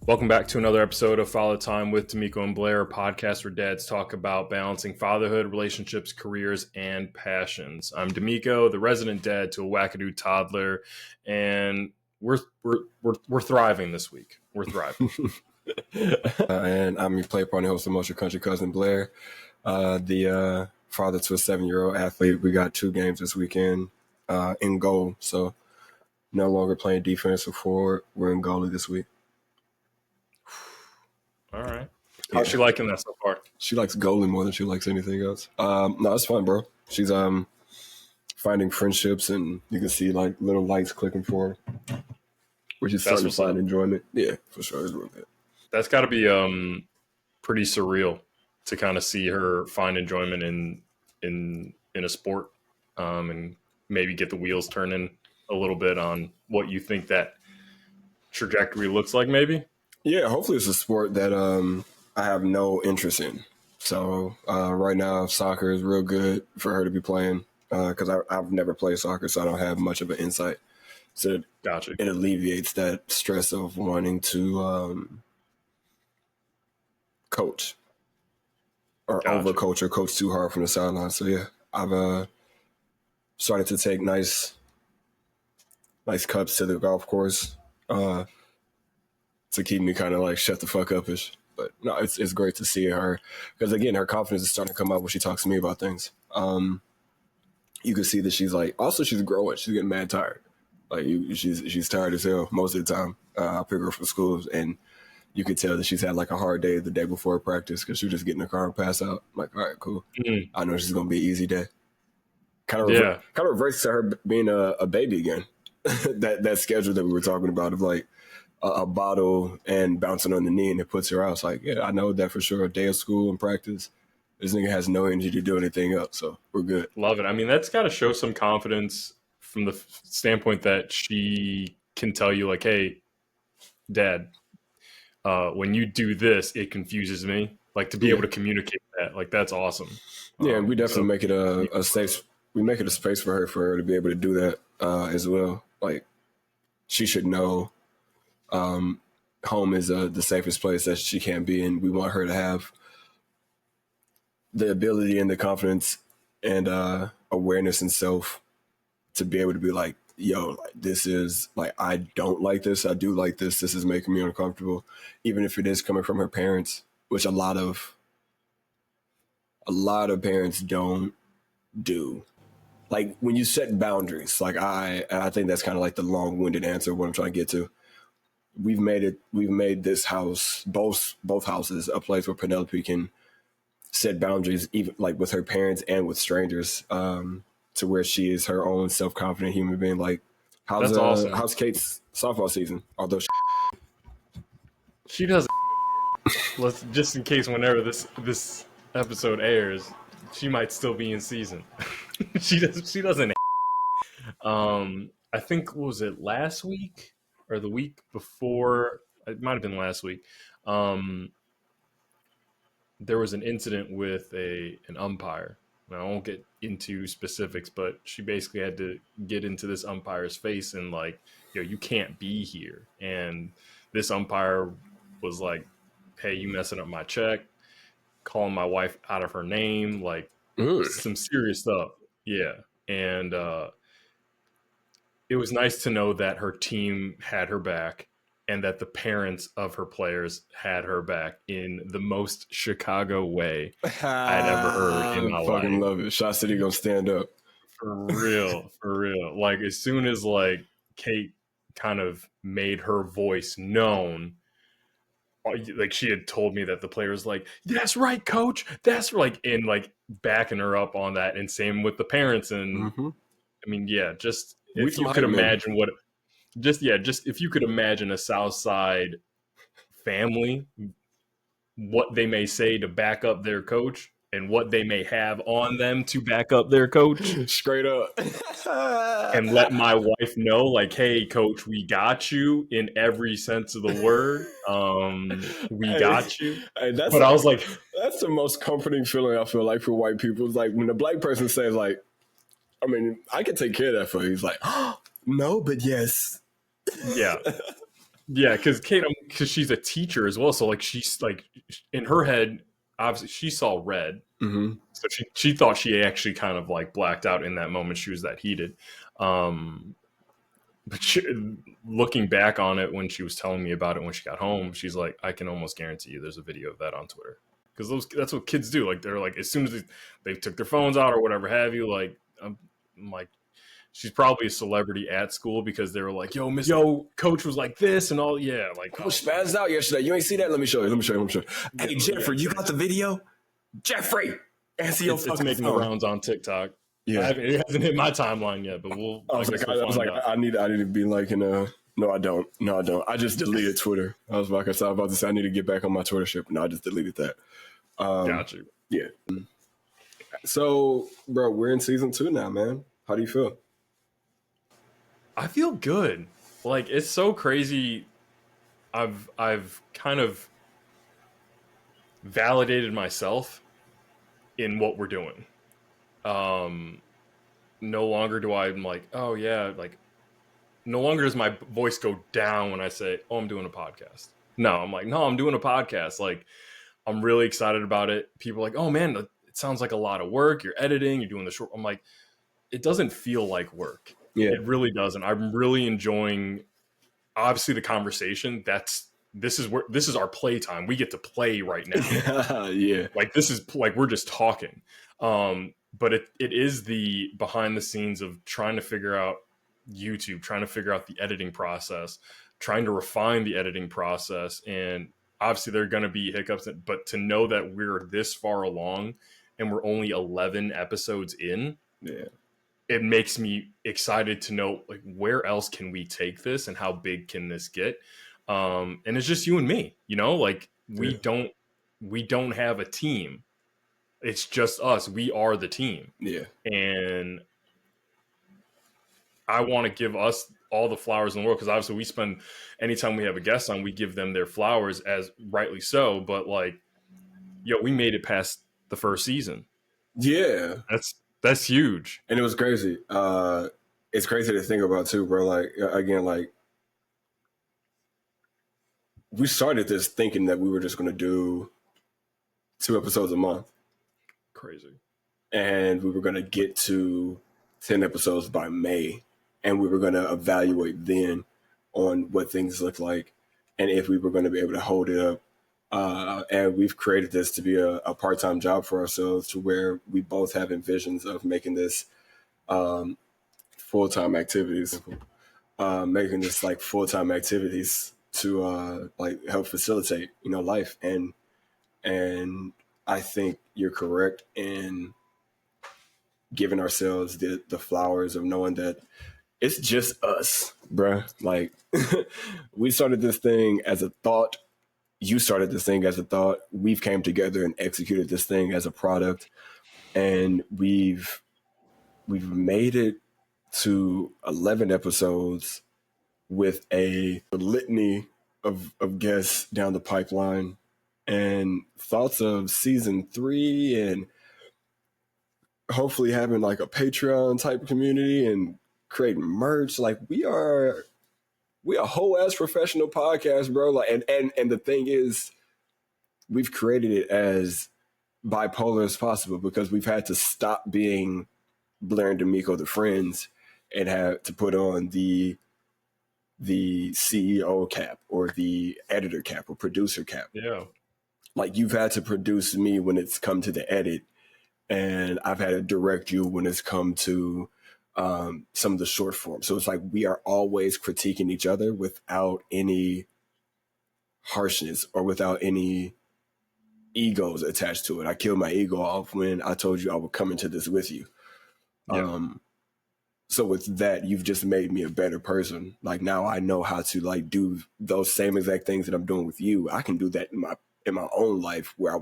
Welcome back to another episode of Father Time with De'Meco and Blair, a podcast where dads talk about balancing fatherhood, relationships, careers, and passions. I'm De'Meco, the resident dad to a wackadoo toddler, and we're thriving this week. We're thriving. And I'm your play partner, host of Motion Country Cousin Blair, the father to a 7-year-old athlete. We got 2 games this weekend in goal, so no longer playing defense or forward. We're in goalie this week. All right. How's she liking that so far? She likes goalie more than she likes anything else. No, it's fun, bro. She's finding friendships, and you can see like little lights clicking for her, which is starting to find enjoyment. Yeah, for sure. It's real good. That's got to be pretty surreal to kind of see her find enjoyment in a sport, and maybe get the wheels turning a little bit on what you think that trajectory looks like, maybe. Yeah, hopefully it's a sport that I have no interest in. So right now, soccer is real good for her to be playing because I've never played soccer, so I don't have much of an insight. So Gotcha. It alleviates that stress of wanting to coach or overcoach or coach too hard from the sideline. So yeah, I've started to take nice cuts to the golf course. To keep me kind of like shut the fuck up-ish. But no, it's great to see her because again, her confidence is starting to come out when she talks to me about things. You can see that she's like, also she's growing. She's getting mad tired. Like she's tired as hell most of the time. I pick her from school and you could tell that she's had like a hard day the day before practice because she'll just get in the car and pass out. I'm like, all right, cool. Mm-hmm. I know she's going to be an easy day. Kind of reverts to her being a baby again. that schedule that we were talking about of like, a bottle and bouncing on the knee and it puts her out. It's like, yeah, I know that for sure. A day of school and practice, this nigga has no energy to do anything else, so we're good. Love it. I mean, that's got to show some confidence from the standpoint that she can tell you like, hey, Dad, when you do this, it confuses me. Like to be able to communicate that, like that's awesome. Yeah, and we definitely make it a safe. We make it a space for her to be able to do that as well. Like she should know. Home is the safest place that she can be, and we want her to have the ability and the confidence and awareness and self to be able to be like, yo, this is like, I don't like this. I do like this. This is making me uncomfortable, even if it is coming from her parents, which a lot of parents don't do. Like when you set boundaries, like I think that's kind of like the long-winded answer of what I'm trying to get to. We've made this house, both houses, a place where Penelope can set boundaries, even like with her parents and with strangers, to where she is her own self-confident human being. Like, how's awesome. How's Kate's softball season? Although she does, let's just in case whenever this episode airs, she might still be in season. She doesn't. I think what was it last week? Or the week before, it might have been last week, there was an incident with an umpire. Now, I won't get into specifics, but she basically had to get into this umpire's face and like, yo, you can't be here. And this umpire was like, hey, you messing up my check, calling my wife out of her name, like some serious stuff. Yeah. And it was nice to know that her team had her back and that the parents of her players had her back in the most Chicago way I'd ever heard in my life. I fucking love it. Shot City gonna stand up. For real. Like as soon as like Kate kind of made her voice known, like she had told me that the player was like, that's right, coach. That's like, and like backing her up on that. And same with the parents. And I mean, yeah, just if you could imagine if you could imagine a South Side family, what they may say to back up their coach and what they may have on them to back up their coach. Straight up. And let my wife know, like, hey, coach, we got you in every sense of the word. We got you. But I was like, that's the most comforting feeling I feel like for white people. It's like when a black person says like, I mean, I can take care of that for you. He's like, oh, no, but yes. Yeah. Yeah, because Kate, because she's a teacher as well, so like she's like in her head, obviously she saw red, Mm-hmm. so she thought she actually kind of like blacked out in that moment. She was that heated. Um, but looking back on it, when she was telling me about it when she got home, she's like, I can almost guarantee you there's a video of that on Twitter, because that's what kids do. Like they're like, as soon as they took their phones out or whatever have you, like I'm like, she's probably a celebrity at school because they were like, yo, coach was like this and all. Yeah, like, Coach spazzed out yesterday. You ain't see that? Let me show you. Let me show you. Hey, Jeffrey, you got the video? Jeffrey, answer your it's fucking making the phone. rounds on TikTok. Yeah. It hasn't hit my timeline yet, but I guess we'll find out. I need to be like in a. No, I don't. I just deleted Twitter. I was about to say I need to get back on my Twitter ship. No, I just deleted that. Got you. Yeah. So, bro, we're in season 2 now, man. How do you feel? I feel good. Like, it's so crazy. I've kind of validated myself in what we're doing. No longer do I'm like, oh yeah, like no longer does my voice go down when I say, oh, I'm doing a podcast. No, I'm like, no, I'm doing a podcast. Like, I'm really excited about it. People are like, oh man, it sounds like a lot of work. You're editing, you're doing the short. I'm like, it doesn't feel like work. Yeah. It really doesn't. I'm really enjoying, obviously, the conversation. This is our playtime. We get to play right now. Yeah. Like, this is like we're just talking. But it is the behind the scenes of trying to figure out YouTube, trying to figure out the editing process, trying to refine the editing process. And obviously there are going to be hiccups, but to know that we're this far along and we're only 11 episodes in, Yeah. it makes me excited to know, like, where else can we take this and how big can this get? And it's just you and me, like we don't have a team. It's just us. We are the team. Yeah. And I want to give us all the flowers in the world, because obviously we spend, anytime we have a guest on, we give them their flowers, as rightly so. But like, we made it past the first season. Yeah. That's huge. And it was crazy. It's crazy to think about too, bro. Like, again, like we started this thinking that we were just going to do 2 episodes a month. Crazy. And we were going to get to 10 episodes by May. And we were going to evaluate then on what things look like and if we were going to be able to hold it up. And we've created this to be a part-time job for ourselves, to where we both have visions of making this full-time activities, to like help facilitate, life. And I think you're correct in giving ourselves the flowers of knowing that it's just us, bruh. Like, we started this thing as a thought. You started this thing as a thought. We've came together and executed this thing as a product, and we've made it to 11 episodes with a litany of guests down the pipeline, and thoughts of season 3, and hopefully having like a Patreon type community and creating merch. Like, we are a whole ass professional podcast, bro. Like, and the thing is, we've created it as bipolar as possible, because we've had to stop being Blair and De'Meco the friends and have to put on the CEO cap or the editor cap or producer cap. Yeah. Like, you've had to produce me when it's come to the edit, and I've had to direct you when it's come to some of the short form. So it's like we are always critiquing each other without any harshness or without any egos attached to it. I killed my ego off when I told you I would come into this with you. Yeah. So with that, you've just made me a better person. Like, now I know how to like do those same exact things that I'm doing with you. I can do that in my own life, where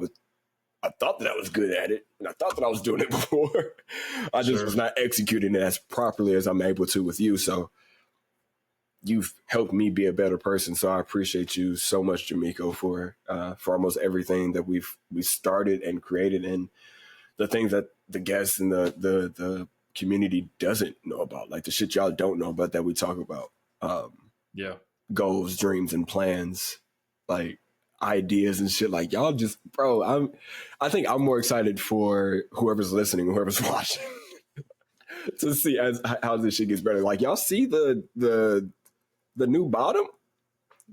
I thought that I was good at it, and I thought that I was doing it before. I just was not executing it as properly as I'm able to with you. So you've helped me be a better person. So I appreciate you so much, De'Meco, for almost everything that we started and created, and the things that the guests and the community doesn't know about, like the shit y'all don't know about that we talk about. Yeah. goals, dreams, and plans, like ideas and shit. Like y'all just, bro, I think I'm more excited for whoever's listening, whoever's watching, to see as how this shit gets better. Like y'all see the new bottom.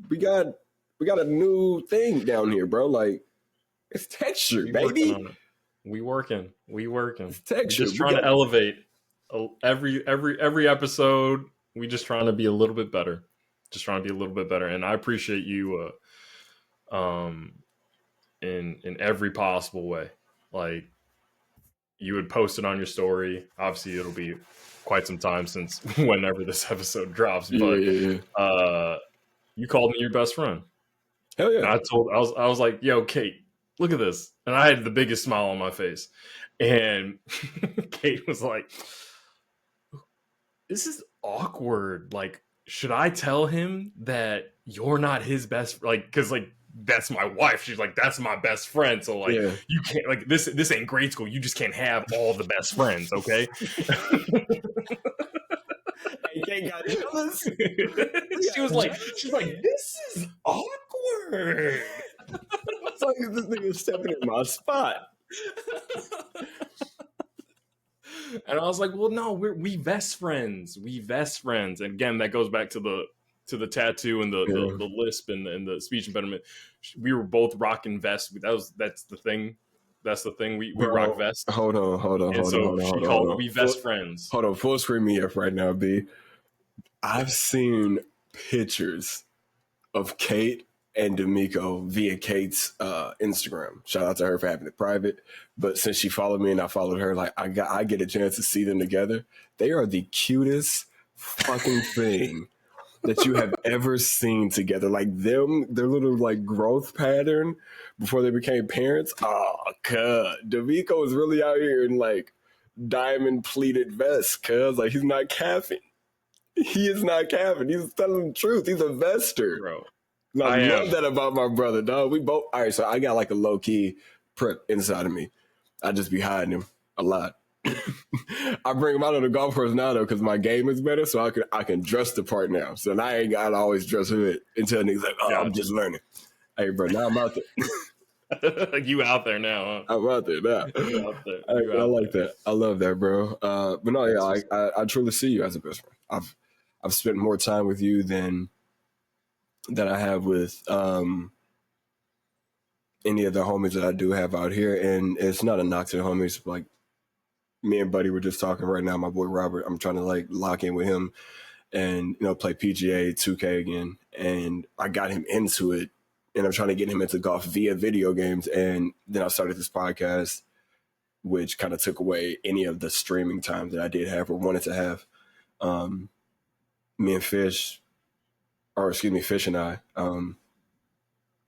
We got a new thing down here, bro. Like it's texture, We working baby. on it. We working. It's We're texture. just trying to elevate every episode. We just trying to be a little bit better. Just trying to be a little bit better. And I appreciate you in every possible way. Like you would post it on your story. Obviously it'll be quite some time since whenever this episode drops, but Yeah. you called me your best friend. Hell And yeah. I was like, yo, Kate, look at this. And I had the biggest smile on my face. And Kate was like, this is awkward. Like, should I tell him that you're not his best? Like, because like that's my wife. She's like, that's my best friend. So like, Yeah. you can't like this ain't grade school. You just can't have all the best friends, okay? You can't got jealous. She's like, this is awkward. It's like this nigga stepping in my spot. And I was like, well, no, we best friends. We best friends. And again, that goes back to the tattoo and the lisp and the speech impediment. We were both rocking vests. That's the thing. That's the thing. We rock vests. Hold on. And so she called we best friends. Hold on, full screen me up right now, B. I've seen pictures of Kate and De'Meco via Kate's Instagram. Shout out to her for having it private. But since she followed me and I followed her, like I get a chance to see them together. They are the cutest fucking thing that you have ever seen together. Like their little like growth pattern before they became parents. Oh, cuz De'Meco is really out here in like diamond pleated vests, cuz like he's not capping. He is not capping. He's telling the truth. He's a vester. Bro. I love that about my brother, dog. We both all right, so I got like a low key prep inside of me. I just be hiding him a lot. I bring him out on the golf course now though, because my game is better, so I can dress the part now. So now I ain't gotta always dress hood until niggas like, I'm just learning. Hey, bro, now I'm out there. You out there now, huh? I'm out there now. You out there. I like that. I love that, bro. But no, yeah, I truly see you as a best friend. I've spent more time with you than I have with any of the homies that I do have out here, and it's not a knock to the homies. Like me and Buddy were just talking right now. My boy Robert, I'm trying to like lock in with him and play PGA 2K again, and I got him into it, and I'm trying to get him into golf via video games, and then I started this podcast, which kind of took away any of the streaming time that I did have or wanted to have. Me and Fish and I,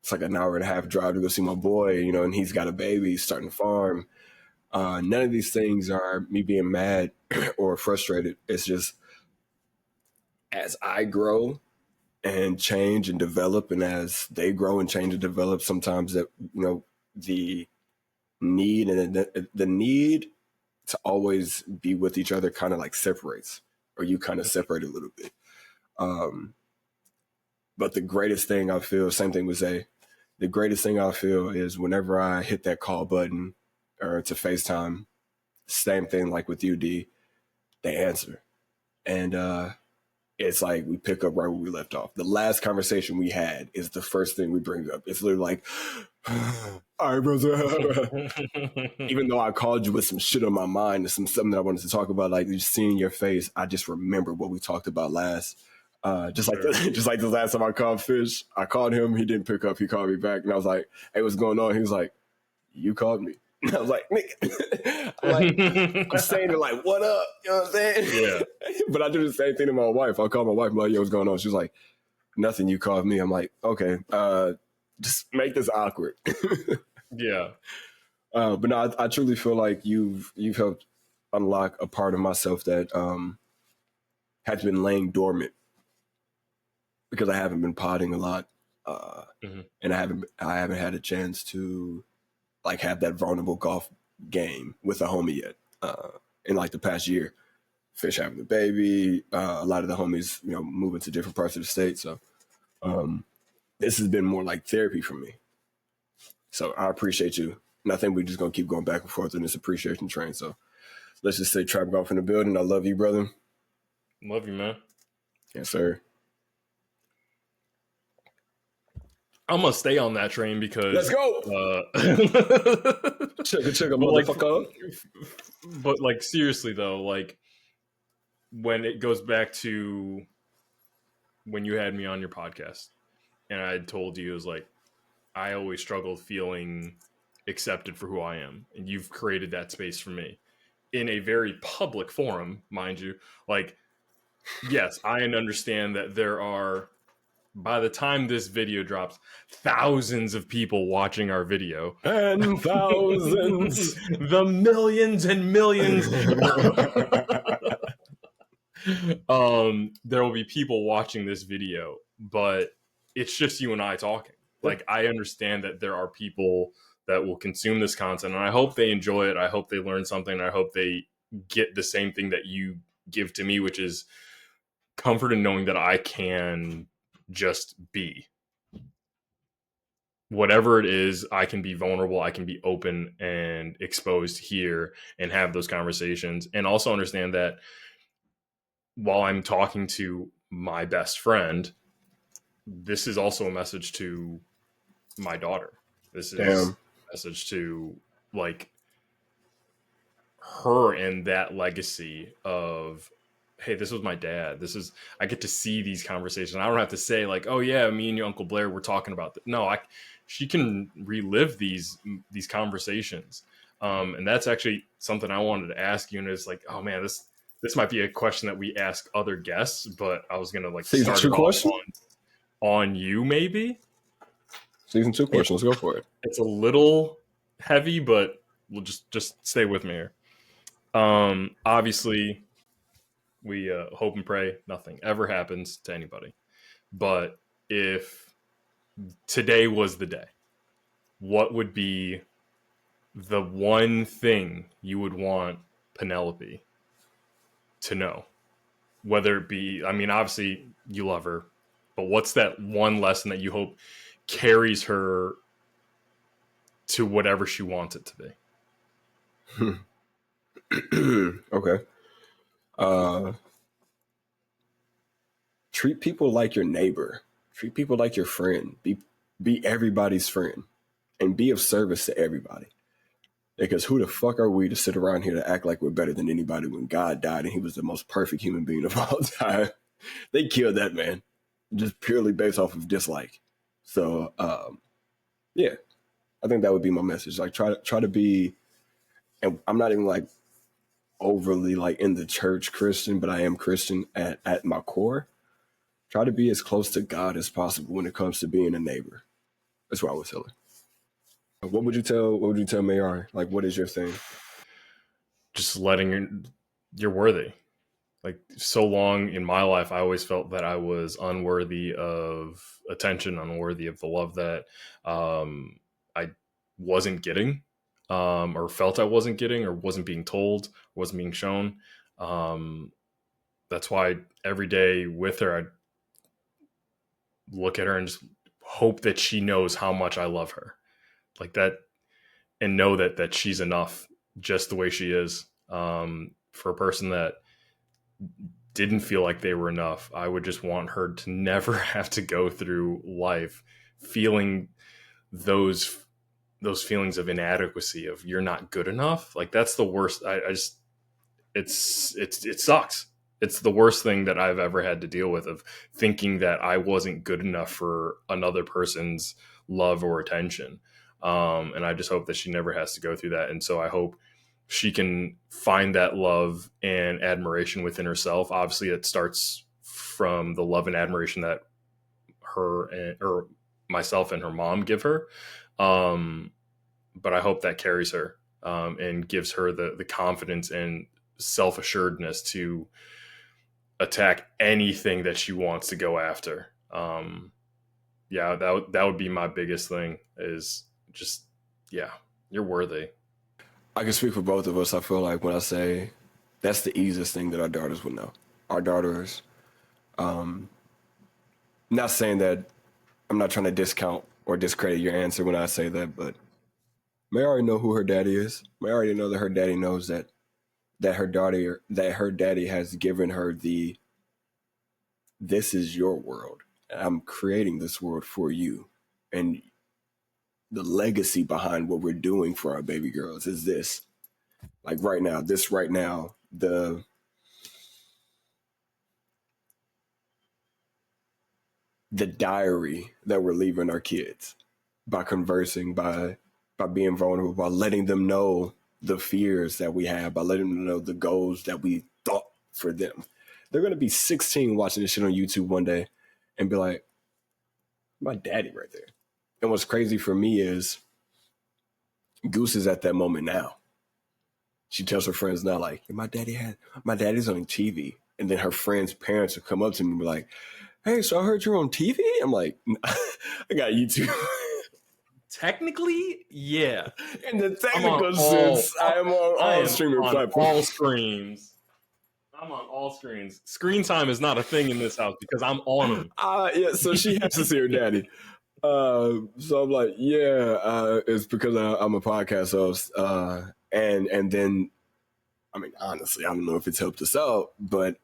it's like an hour and a half drive to go see my boy, and he's got a baby, he's starting to farm. None of these things are me being mad or frustrated. It's just as I grow and change and develop, and as they grow and change and develop, sometimes that, the need and the need to always be with each other kind of like separates, or you kind of separate a little bit. But the greatest thing I feel, same thing with Zay, the greatest thing I feel is whenever I hit that call button or to FaceTime, same thing like with you, D, they answer. And it's like we pick up right where we left off. The last conversation we had is the first thing we bring up. It's literally like, all right, brother. Even though I called you with some shit on my mind and something that I wanted to talk about, like just seeing your face, I just remember what we talked about last. Just like the last time I called Fish, I called him, he didn't pick up, he called me back, and I was like, hey, what's going on? He was like, you called me. And I was like, nigga. I'm saying it like, what up? You know what I'm saying? Yeah. But I do the same thing to my wife. I'll call my wife, I'm like, yo, what's going on? She's like, nothing, you called me. I'm like, okay, just make this awkward. Yeah. But no, I truly feel like you've helped unlock a part of myself that has been laying dormant because I haven't been potting a lot, and I haven't had a chance to like have that vulnerable golf game with a homie yet. In like the past year, Fish having the baby, a lot of the homies moving to different parts of the state. So This has been more like therapy for me. So I appreciate you. And I think we're just going to keep going back and forth in this appreciation train. So let's just say Trap Golf in the building. I love you, brother. Love you, man. Yes, sir. I'm gonna stay on that train Let's because, go. Chugga, but like, motherfucker. but like seriously though, like when it goes back to when you had me on your podcast, and I had told you it was like I always struggled feeling accepted for who I am, and you've created that space for me in a very public forum, mind you. Like, yes, I understand that there are, by the time this video drops, thousands of people watching our video. And thousands. The millions and millions. There will be people watching this video, but it's just you and I talking. Like, I understand that there are people that will consume this content, and I hope they enjoy it. I hope they learn something. And I hope they get the same thing that you give to me, which is comfort in knowing that I can just be. Whatever it is, I can be vulnerable, I can be open and exposed here and have those conversations. And also understand that while I'm talking to my best friend, this is also a message to my daughter. This is a message to like her and that legacy of, hey, this was my dad. This is, I get to see these conversations. I don't have to say like, oh yeah, me and your Uncle Blair were talking about that. No, she can relive these conversations. And that's actually something I wanted to ask you. And it's like, oh man, this might be a question that we ask other guests, but I was gonna like Season start 2 it question on you maybe. Season 2 question. Let's go for it. It's a little heavy, but we'll just stay with me here. Obviously, we hope and pray nothing ever happens to anybody. But if today was the day, what would be the one thing you would want Penelope to know? Whether it be, I mean, obviously you love her, but what's that one lesson that you hope carries her to whatever she wants it to be? Okay. Treat people like your neighbor. Treat people like your friend. Be everybody's friend, and be of service to everybody. Because who the fuck are we to sit around here to act like we're better than anybody when God died and he was the most perfect human being of all time? They killed that man just purely based off of dislike. So, yeah, I think that would be my message. Like, try to be, and I'm not even like overly like in the church Christian, but I am Christian at my core. Try to be as close to God as possible when it comes to being a neighbor. That's what I would tell her. What would you tell Mayar? Like, what is your thing? Just letting you're worthy. Like, so long in my life, I always felt that I was unworthy of attention, unworthy of the love that I wasn't getting, or felt I wasn't getting, or wasn't being told, wasn't being shown. That's why every day with her, I look at her and just hope that she knows how much I love her, like that, and know that she's enough just the way she is. For a person that didn't feel like they were enough, I would just want her to never have to go through life feeling those feelings of inadequacy, of you're not good enough. Like, that's the worst. I just, it sucks. It's the worst thing that I've ever had to deal with, of thinking that I wasn't good enough for another person's love or attention. And I just hope that she never has to go through that. And so I hope she can find that love and admiration within herself. Obviously, it starts from the love and admiration that or myself and her mom give her. But I hope that carries her, and gives her the confidence and self-assuredness to attack anything that she wants to go after. Yeah, that would be my biggest thing, is just, yeah, you're worthy. I can speak for both of us. I feel like when I say that's the easiest thing that our daughters would know. Our daughters, not saying that I'm not trying to discount or discredit your answer when I say that, but May already know who her daddy is. May already know that her daddy knows that her daddy has given her the this is your world. I'm creating this world for you. And the legacy behind what we're doing for our baby girls is this. Like right now, the diary that we're leaving our kids by conversing, by being vulnerable, by letting them know the fears that we have, by letting them know the goals that we thought for them. They're gonna be 16 watching this shit on YouTube one day and be like, my daddy right there. And what's crazy for me is Goose is at that moment now. She tells her friends now, like, my daddy's on TV. And then her friends' parents will come up to me and be like, hey, so I heard you're on TV? I'm like, I got YouTube. Technically, yeah. In the technical sense, I am on all streaming platforms. All screens. I'm on all screens. Screen time is not a thing in this house because I'm on them. Yeah, so she has to see her daddy. So I'm like, yeah, it's because I'm a podcast host. And then, I mean, honestly, I don't know if it's helped us out, but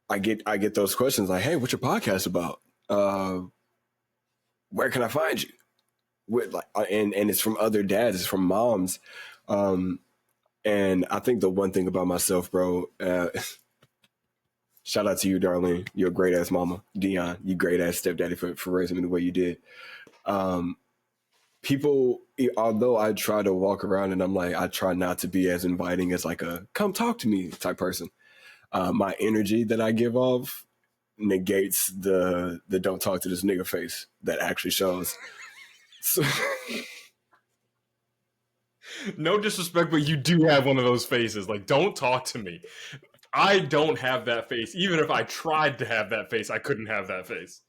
I get those questions like, hey, what's your podcast about? Where can I find you? And it's from other dads, it's from moms. And I think the one thing about myself, bro, shout out to you, Darlene. You're a great ass mama. Dion, you great ass stepdaddy for raising me the way you did. People, although I try to walk around and I'm like, I try not to be as inviting as like a come talk to me type person. My energy that I give off negates the don't talk to this nigga face that actually shows. So, no disrespect, but you do have one of those faces. Like, don't talk to me. I don't have that face. Even if I tried to have that face, I couldn't have that face.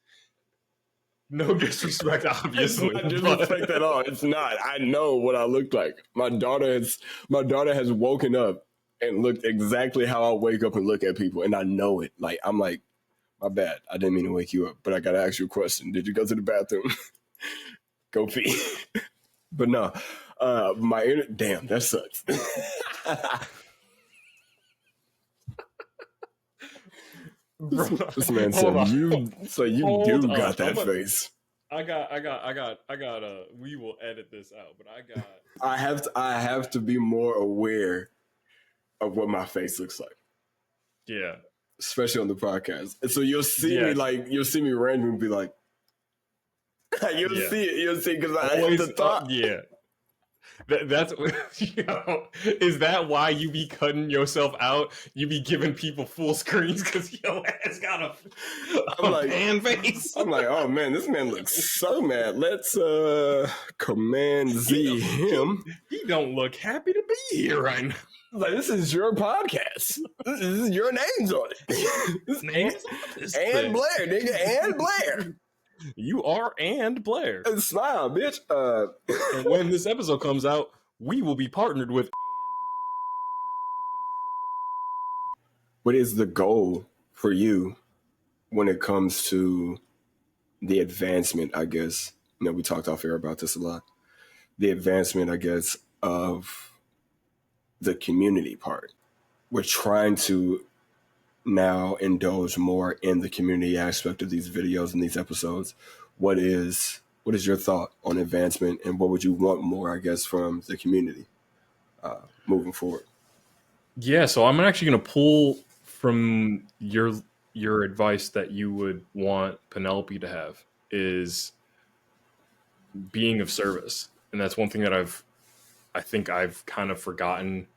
No disrespect, obviously. It's not disrespect at all. It's not. I know what I look like. My daughter has woken up and looked exactly how I wake up and look at people, and I know it. Like I'm like, my bad. I didn't mean to wake you up, but I gotta ask you a question. Did you go to the bathroom? Go pee. But no, damn, that sucks. This man said you got that face. I got we will edit this out, but I have to be more aware of what my face looks like. Yeah. Especially on the podcast. And so you'll see me randomly be like, you'll see because I have the thought. Yeah. That's is that why you be cutting yourself out? You be giving people full screens because your ass got a pan face. I'm like, oh man, this man looks so mad. Let's Command Z him. He don't look happy to be here right now. Like, this is your podcast. This is your name's on it. Names on this and Blair, nigga, and Blair. You are and Blair. Smile, bitch. And when this episode comes out, we will be partnered with. What is the goal for you when it comes to the advancement, I guess? You know, we talked off air about this a lot. The advancement, I guess, of the community part. We're trying to now indulge more in the community aspect of these videos and these episodes. What is your thought on advancement, and what would you want more, I guess, from the community moving forward? Yeah, so I'm actually going to pull from your advice that you would want Penelope to have is being of service. And that's one thing that I think I've kind of forgotten,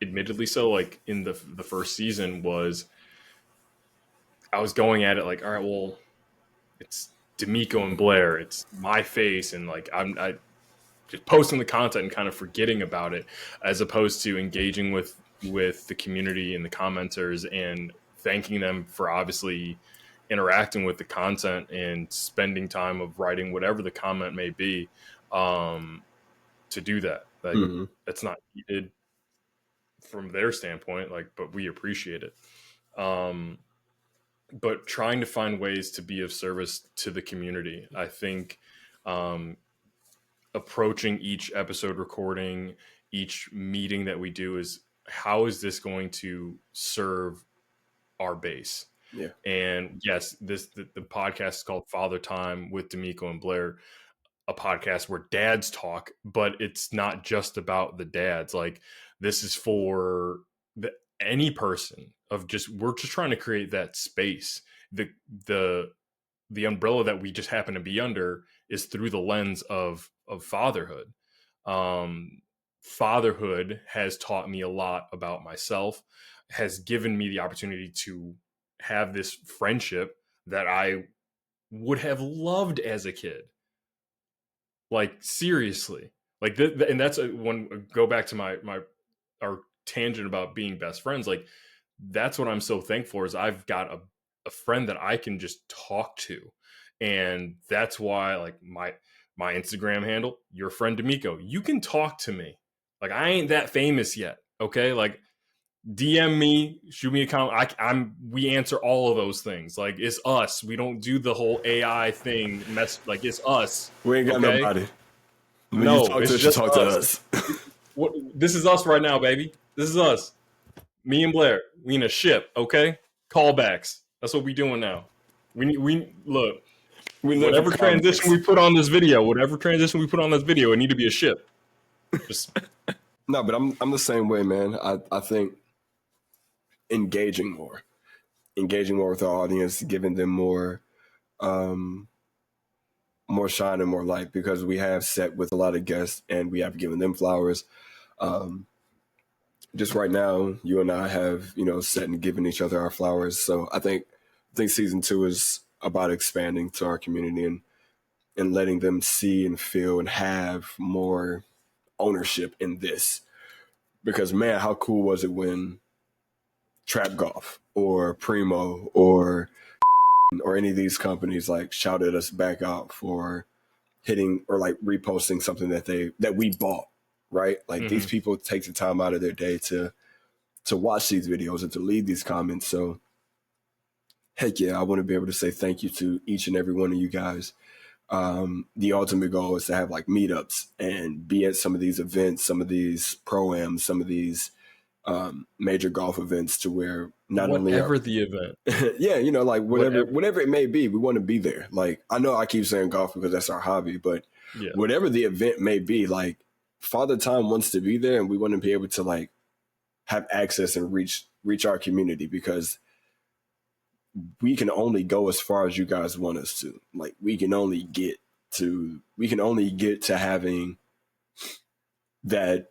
admittedly so, like in the first season was I was going at it like, all right, well, it's De'Meco and Blair, it's my face, and like I just posting the content and kind of forgetting about it, as opposed to engaging with the community and the commenters and thanking them for obviously interacting with the content and spending time of writing whatever the comment may be, to do that. Like, that's not needed from their standpoint, like, but we appreciate it. but trying to find ways to be of service to the community. I think um, approaching each episode recording, each meeting that we do is, how is this going to serve our base? Yeah. And yes, the podcast is called Father Time with De'Meco and Blair, a podcast where dads talk, but it's not just about the dads. Like, this is for any person of just, we're just trying to create that space. The the the umbrella that we just happen to be under is through the lens of fatherhood. Fatherhood has taught me a lot about myself, has given me the opportunity to have this friendship that I would have loved as a kid. Like, seriously, like and that's when go back to my our tangent about being best friends. Like, that's what I'm so thankful for, is I've got a friend that I can just talk to. And that's why, like, my Instagram handle, your friend De'Meco, you can talk to me. Like, I ain't that famous yet. Okay. Like, DM me, shoot me a comment. We answer all of those things. Like, it's us. We don't do the whole AI thing like, it's us. We ain't got Okay. nobody. When you No, talk to it's us, you just talk to us. us. This is us right now, baby. This is us. Me and Blair. We in a ship, okay? Callbacks. That's what we doing now. We look. We live Whatever for transition we put on this video, it need to be a ship. Just No, but I'm the same way, man. I think engaging more with our audience, giving them more shine and more light, because we have sat with a lot of guests and we have given them flowers. Just right now, you and I have, sat and given each other our flowers. So I think season 2 is about expanding to our community and letting them see and feel and have more ownership in this. Because, man, how cool was it when Trap Golf or Primo or any of these companies like shouted us back out for hitting or like reposting something that we bought, right? Like, these people take the time out of their day to watch these videos and to leave these comments. So heck yeah, I want to be able to say thank you to each and every one of you guys. The ultimate goal is to have like meetups and be at some of these events, some of these pro-ams, some of these major golf events, to where not only whatever the event. yeah, like whatever it may be, we want to be there. Like, I know I keep saying golf because that's our hobby, but Yeah. whatever the event may be, like, Father Time wants to be there, and we want to be able to like have access and reach our community, because we can only go as far as you guys want us to. Like, we can only get to having that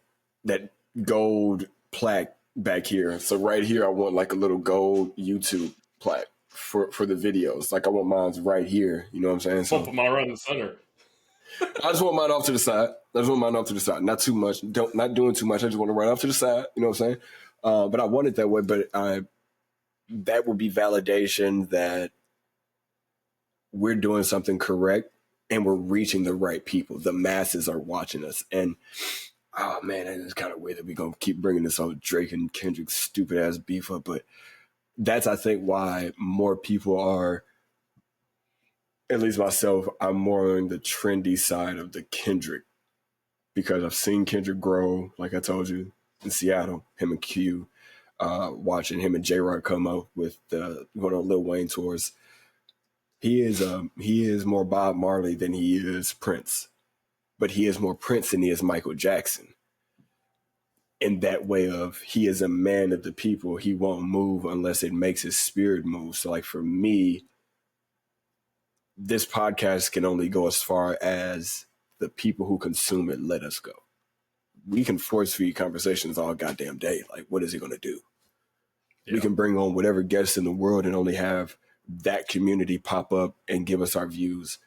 gold plaque back here. So right here, I want like a little gold YouTube plaque for the videos. Like, I want mine's right here. You know what I'm saying? So Put mine around the center. I just want mine off to the side. Not too much. Not doing too much. I just want to run off to the side. You know what I'm saying? But I want it that way. But that would be validation that we're doing something correct and we're reaching the right people. The masses are watching us. And oh man, it's kind of weird that we're going to keep bringing this whole Drake and Kendrick stupid ass beef up. But that's, I think, why more people are, at least myself, I'm more on the trendy side of the Kendrick, because I've seen Kendrick grow, like I told you, in Seattle, him and Q, watching him and J-Rock come up with going on Lil Wayne tours. He is more Bob Marley than he is Prince, but he is more Prince than he is Michael Jackson. In that way of, he is a man of the people. He won't move unless it makes his spirit move. So like, for me, this podcast can only go as far as the people who consume it let us go. We can force feed conversations all goddamn day. Like, what is he going to do? Yeah. We can bring on whatever guests in the world and only have that community pop up and give us our views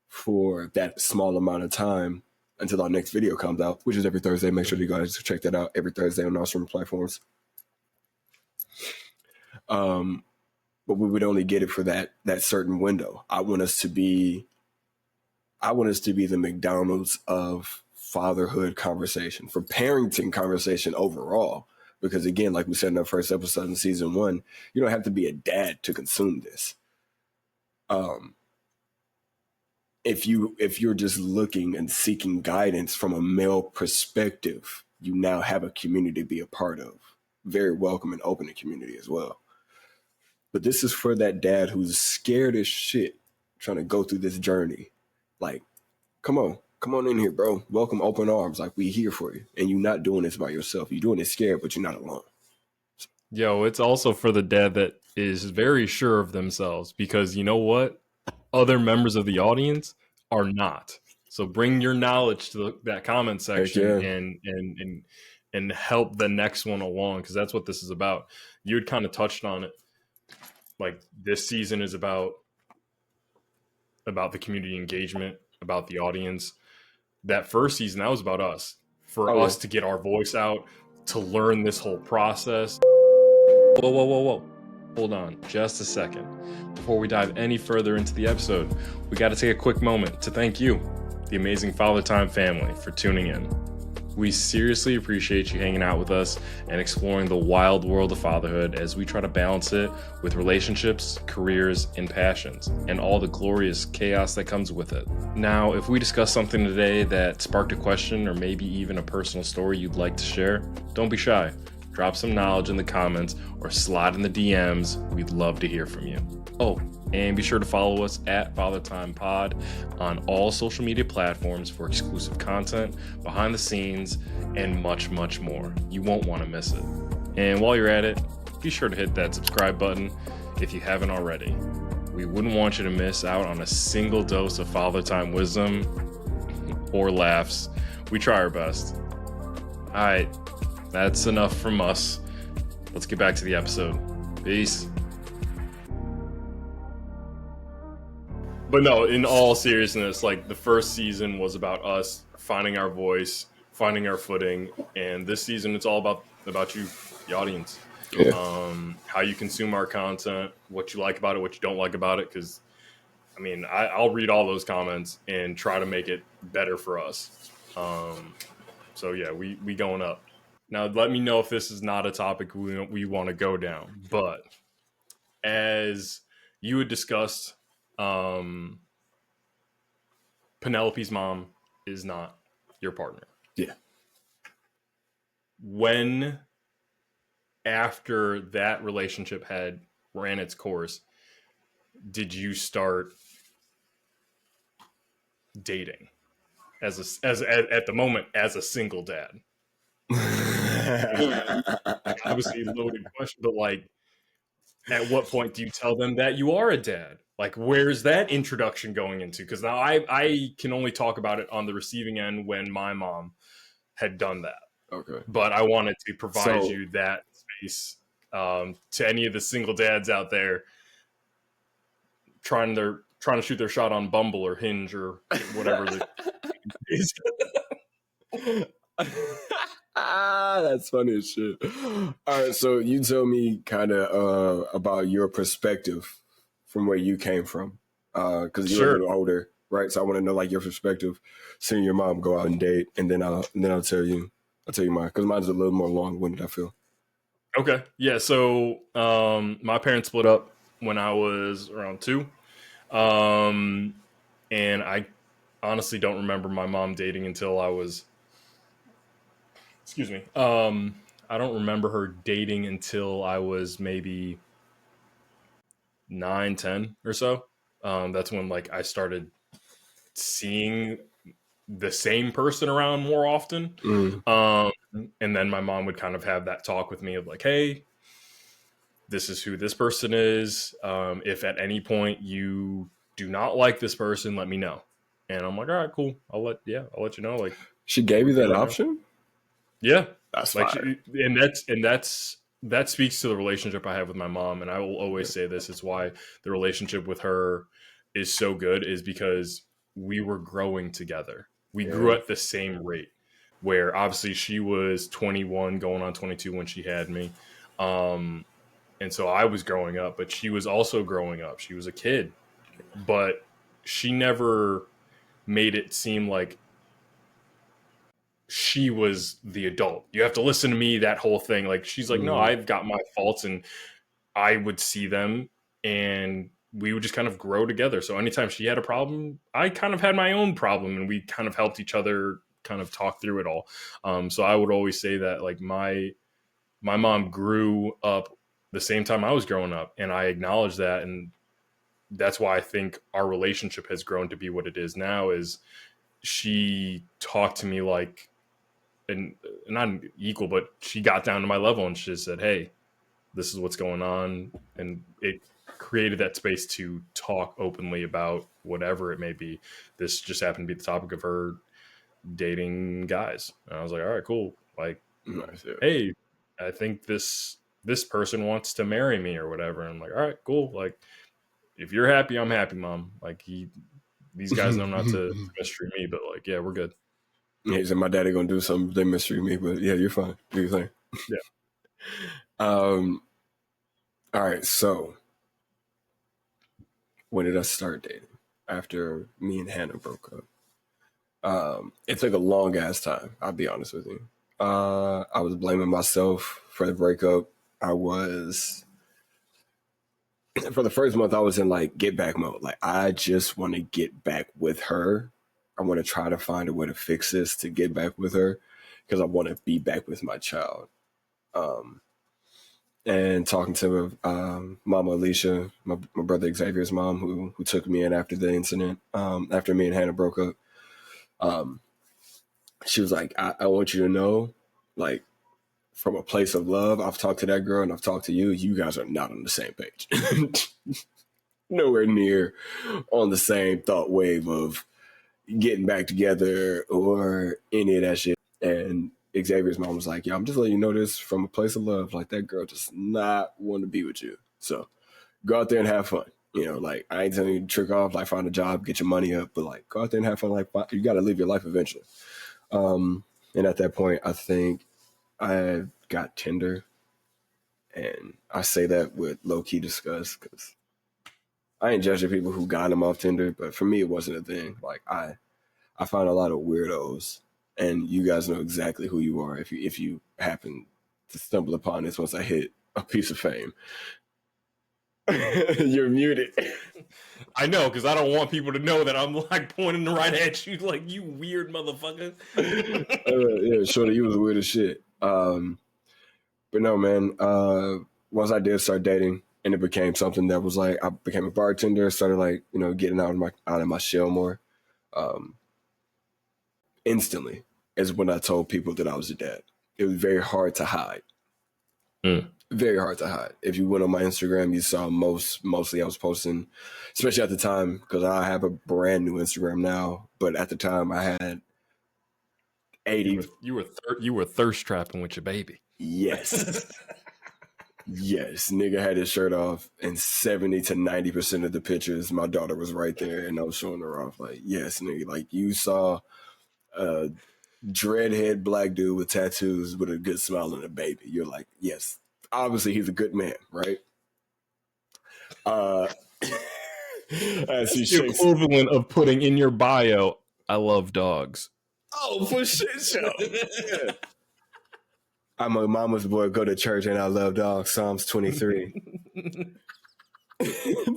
for that small amount of time until our next video comes out, which is every Thursday. Make sure you guys check that out every Thursday on all streaming platforms. But we would only get it for that certain window. I want us to be the McDonald's of fatherhood conversation, for parenting conversation overall. Because again, like we said in our first episode in season 1, you don't have to be a dad to consume this. If you're just looking and seeking guidance from a male perspective, you now have a community to be a part of. Very welcome and open community as well. But this is for that dad who's scared as shit trying to go through this journey. Like, come on in here, bro. Welcome, open arms. Like, we here for you. And you're not doing this by yourself. You're doing it scared, but you're not alone. Yo, it's also for the dad that is very sure of themselves, because you know what? Other members of the audience are not. So bring your knowledge to that comment Heck section yeah. and help the next one along, because that's what this is about. You had kind of touched on it. Like, this season is about the community engagement, about the audience. That first season, that was about us. For us to get our voice out, to learn this whole process. Whoa. Hold on just a second. Before we dive any further into the episode, we got to take a quick moment to thank you, the amazing Father Time family, for tuning in. We seriously appreciate you hanging out with us and exploring the wild world of fatherhood as we try to balance it with relationships, careers, and passions, and all the glorious chaos that comes with it. Now, if we discuss something today that sparked a question or maybe even a personal story you'd like to share, don't be shy. Drop some knowledge in the comments or slide in the DMs. We'd love to hear from you. Oh, and be sure to follow us at FatherTimePod on all social media platforms for exclusive content, behind the scenes, and much, much more. You won't want to miss it. And while you're at it, be sure to hit that subscribe button if you haven't already. We wouldn't want you to miss out on a single dose of Father Time wisdom or laughs. We try our best. All right. That's enough from us. Let's get back to the episode. Peace. But no, in all seriousness, like, the first season was about us finding our voice, finding our footing, and this season it's all about you, the audience. Yeah. How you consume our content, what you like about it, what you don't like about it. Because, I mean, I'll read all those comments and try to make it better for us. So yeah, we going up. Now, let me know if this is not a topic we want to go down. But as you had discussed, Penelope's mom is not your partner. Yeah. When, after that relationship had ran its course, did you start dating at the moment as a single dad? Like, obviously a loaded question, but like, at what point do you tell them that you are a dad? Like, where's that introduction going into? Because now I can only talk about it on the receiving end when my mom had done that. Okay. But I wanted to provide you that space, to any of the single dads out there trying to shoot their shot on Bumble or Hinge or whatever the is. That's funny as shit. All right, so you tell me kind of about your perspective from where you came from, because you're a little older, right? So I want to know, like, your perspective, seeing your mom go out and date, and then I'll tell you mine, because mine's a little more long-winded, I feel. Okay, yeah. So my parents split up when I was around 2, and I honestly don't remember my mom dating until I was. Excuse me. I don't remember her dating until I was maybe 9, 10 or so. That's when, like, I started seeing the same person around more often. And then my mom would kind of have that talk with me of like, hey, this is who this person is. If at any point you do not like this person, let me know. And I'm like, all right, cool. I'll let you know. Like, she gave you that option? Yeah. That's like, fire. That speaks to the relationship I have with my mom. And I will always say this, it's why the relationship with her is so good, is because we were growing together. We grew at the same rate, where obviously she was 21 going on 22 when she had me. And so I was growing up, but she was also growing up. She was a kid, but she never made it seem like she was the adult. You have to listen to me, that whole thing. Like, she's like, no, Mm, I've got my faults, and I would see them, and we would just kind of grow together. So anytime she had a problem, I kind of had my own problem, and we kind of helped each other kind of talk through it all. So I would always say that, like, my mom grew up the same time I was growing up, and I acknowledge that, and that's why I think our relationship has grown to be what it is now. Is she talked to me like, and not equal, but she got down to my level and she just said, "Hey, this is what's going on," and it created that space to talk openly about whatever it may be. This just happened to be the topic of her dating guys, and I was like, "All right, cool. Like, nice, yeah. hey, I think this person wants to marry me or whatever." And I'm like, "All right, cool. Like, if you're happy, I'm happy, mom. Like, these guys know not to mistreat me, but like, yeah, we're good." He said, "My daddy gonna do something. They mistreat me, but yeah, you're fine. Do your thing." Yeah. Um. All right. So, when did I start dating? After me and Hannah broke up. It took a long ass time. I'll be honest with you. I was blaming myself for the breakup. I was for the first month. I was in like get back mode. Like I just want to get back with her. I want to try to find a way to fix this to get back with her because I want to be back with my child. Um, and talking to Mama Alicia, my brother Xavier's mom, who took me in after the incident, after me and Hannah broke up. Um, she was like, I want you to know, like, from a place of love, I've talked to that girl and I've talked to you. You guys are not on the same page. Nowhere near on the same thought wave of getting back together or any of that shit. And Xavier's mom was like, "Yeah, I'm just letting you know this from a place of love. Like that girl does not want to be with you. So go out there and have fun. You know, like I ain't telling you to trick off, like find a job, get your money up, but like go out there and have fun. Like you got to live your life eventually." And at that point, I think I got Tinder, and I say that with low key disgust because I ain't judging people who got them off Tinder, but for me, it wasn't a thing. Like I find a lot of weirdos, and you guys know exactly who you are if you happen to stumble upon this once I hit a piece of fame. You're muted. I know, because I don't want people to know that I'm like pointing right at you, like, you weird motherfucker. Yeah, Shorty, you was weird as shit. But no, man. Once I did start dating, and it became something that was like I became a bartender, started like getting out of my shell more. Um, Instantly is when I told people that I was a dad. It was very hard to hide. Mm. Very hard to hide. If you went on my Instagram, you saw mostly I was posting, especially at the time, because I have a brand new Instagram now. But at the time, I had 80. You were thirst trapping with your baby. Yes, yes, nigga had his shirt off, and 70 to 90% of the pictures, my daughter was right there, and I was showing her off. Like, yes, nigga, like you saw a dreadhead black dude with tattoos with a good smile and a baby. You're like, yes, obviously he's a good man, right? Uh, as he That's the shakes. equivalent of putting in your bio, "I love dogs." Oh, for shit show. Yeah. I'm a mama's boy, go to church, and I love dogs. Psalms 23.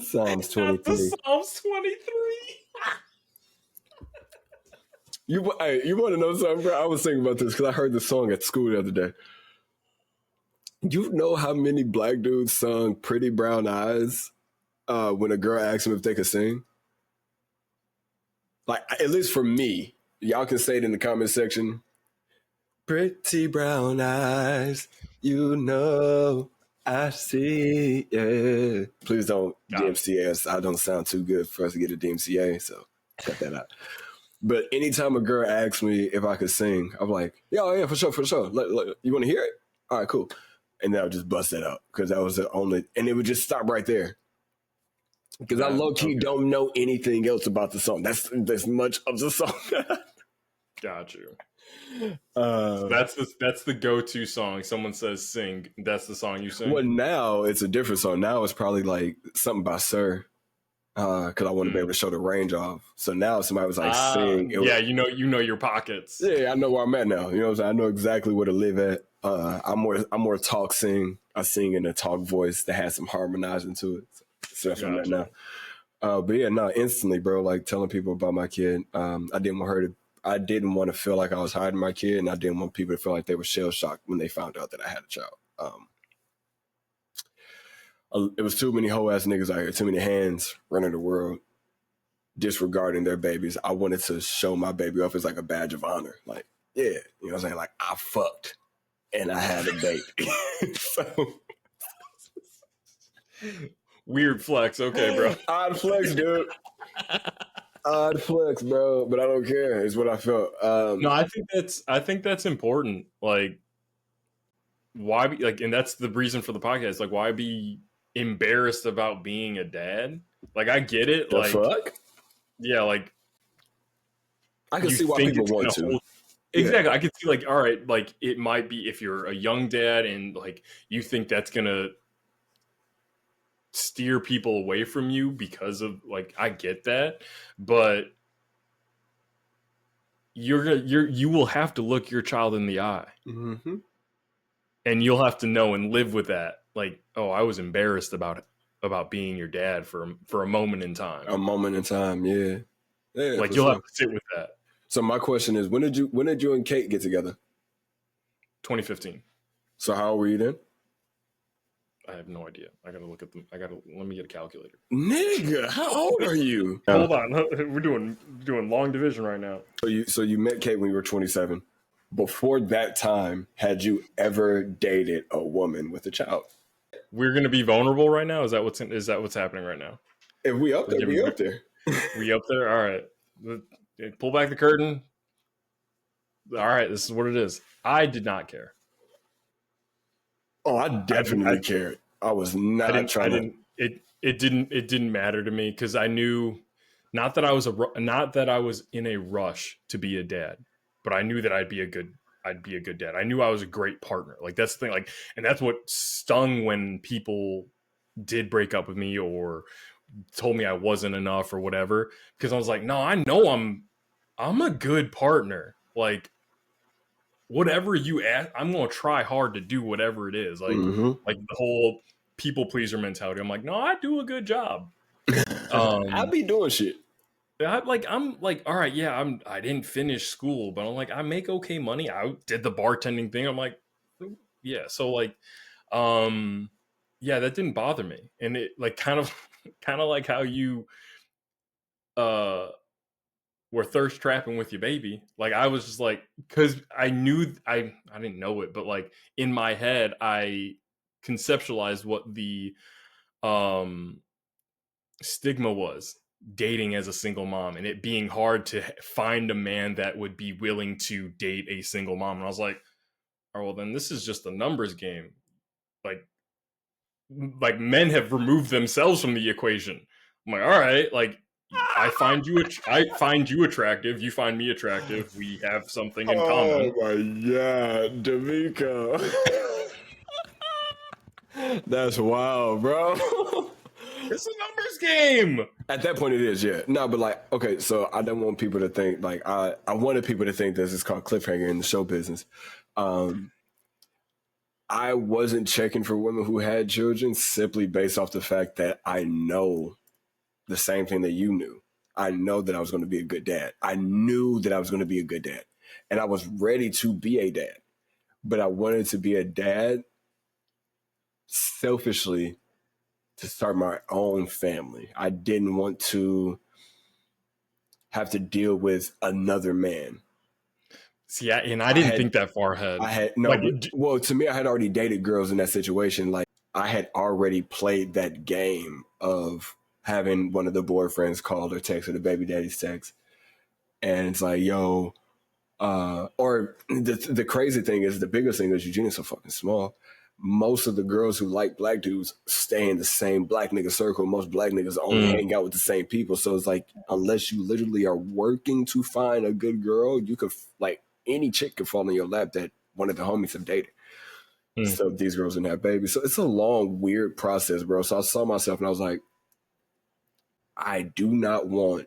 Psalms Not the 23. Psalms 23. You want to know something, bro? I was thinking about this because I heard the song at school the other day. You know how many black dudes sung Pretty Brown Eyes when a girl asked them if they could sing? Like, at least for me, y'all can say it in the comment section. Pretty brown eyes, you know I see. Yeah. Please don't DMCA us. I don't sound too good for us to get a DMCA, so cut that out. But anytime a girl asks me if I could sing, I'm like, yeah, for sure, for sure. You want to hear it? All right, cool. And then I'll just bust that out because that was the only, and it would just stop right there. Because I low key don't know anything else about the song. That's much of the song. Got you. So that's the go-to song. Someone says sing, that's the song you sing. Well, now it's a different song. Now it's probably like something by Sir. because I want to be able to show the range off. So now if somebody was like sing, Yeah, you know your pockets. yeah, I know where I'm at now. You know what I'm saying? I know exactly where to live at. I'm more talk sing. I sing in a talk voice that has some harmonizing to it. So that's what I'm at Gotcha. now. But yeah, no, instantly, bro. Like telling people about my kid. I didn't want to feel like I was hiding my kid, and I didn't want people to feel like they were shell shocked when they found out that I had a child. It was too many hoe ass niggas out here, too many hands running the world, disregarding their babies. I wanted to show my baby off as like a badge of honor. Like, yeah, you know what I'm saying? Like, I fucked and I had a date. So Weird flex. Okay, bro. odd flex, dude. Odd flex, bro. But I don't care. It's what I felt. No, I think that's important. Like, why be like, and that's the reason for the podcast. Like, why be embarrassed about being a dad? Like, I get it. The Like, fuck? yeah, like I can you see why think people it's want gonna to. hold. Yeah. Exactly. I could see like, all right, like it might be if you're a young dad and like you think that's gonna steer people away from you because of like I get that, but you will have to look your child in the eye Mm-hmm. and you'll have to know and live with that. Like, oh, I was embarrassed about being your dad for a moment in time. A moment in time, yeah. Yeah, Like for you'll sure. have to sit with that. So my question is, when did you and Kate get together? 2015. So how old were you then? I have no idea. I gotta look at them. Let me get a calculator. Nigga, how old are you? Hold on, we're doing long division right now. So you met Kate when you were 27. Before that time, had you ever dated a woman with a child? We're gonna be vulnerable right now. Is that what's happening right now? If we up there, we up there. We up there. All right. Pull back the curtain. All right, this is what it is. I did not care. Oh, I definitely cared. I was not trying to. It didn't matter to me because I knew not that I was in a rush to be a dad, but I knew that I'd be a good dad. I knew I was a great partner. Like that's the thing. Like, and that's what stung when people did break up with me or told me I wasn't enough or whatever. Because I was like, no, I know I'm a good partner. Like whatever you ask, I'm gonna try hard to do whatever it is. Like the whole people pleaser mentality. I'm like, no, I do a good job. I be doing shit. I'm like, all right, yeah, I didn't finish school, but I'm like, I make okay money. I did the bartending thing. I'm like, yeah, so like, yeah, that didn't bother me, and it like kind of like how you were thirst trapping with your baby. Like I was just like, because I knew I didn't know it, but like in my head, I conceptualized what the stigma was dating as a single mom and it being hard to find a man that would be willing to date a single mom. And I was like, oh, well, then this is just a numbers game. Like men have removed themselves from the equation. I'm like, all right, like I find you attractive. You find me attractive. We have something in common. Oh my god, De'Meco. That's wild, bro. It's a numbers game. At that point, it is, yeah. No, but like, okay, so I don't want people to think like I wanted people to think this is called cliffhanger in the show business. I wasn't checking for women who had children simply based off the fact that I know the same thing that you knew. I know that I was going to be a good dad. I knew that I was going to be a good dad, and I was ready to be a dad. But I wanted to be a dad selfishly to start my own family. I didn't want to have to deal with another man. See, and I didn't think that far ahead. I had no. Like, well, to me, I had already dated girls in that situation. Like I had already played that game of having one of the boyfriends call or text or the baby daddy's text, and it's like, yo, or the crazy thing is, the biggest thing is Eugenia's so fucking small. Most of the girls who like black dudes stay in the same black nigga circle. Most black niggas only hang out with the same people. So it's like, unless you literally are working to find a good girl, you could like any chick could fall in your lap that one of the homies have dated. So these girls didn't have babies. So it's a long, weird process, bro. So I saw myself and I was like, I do not want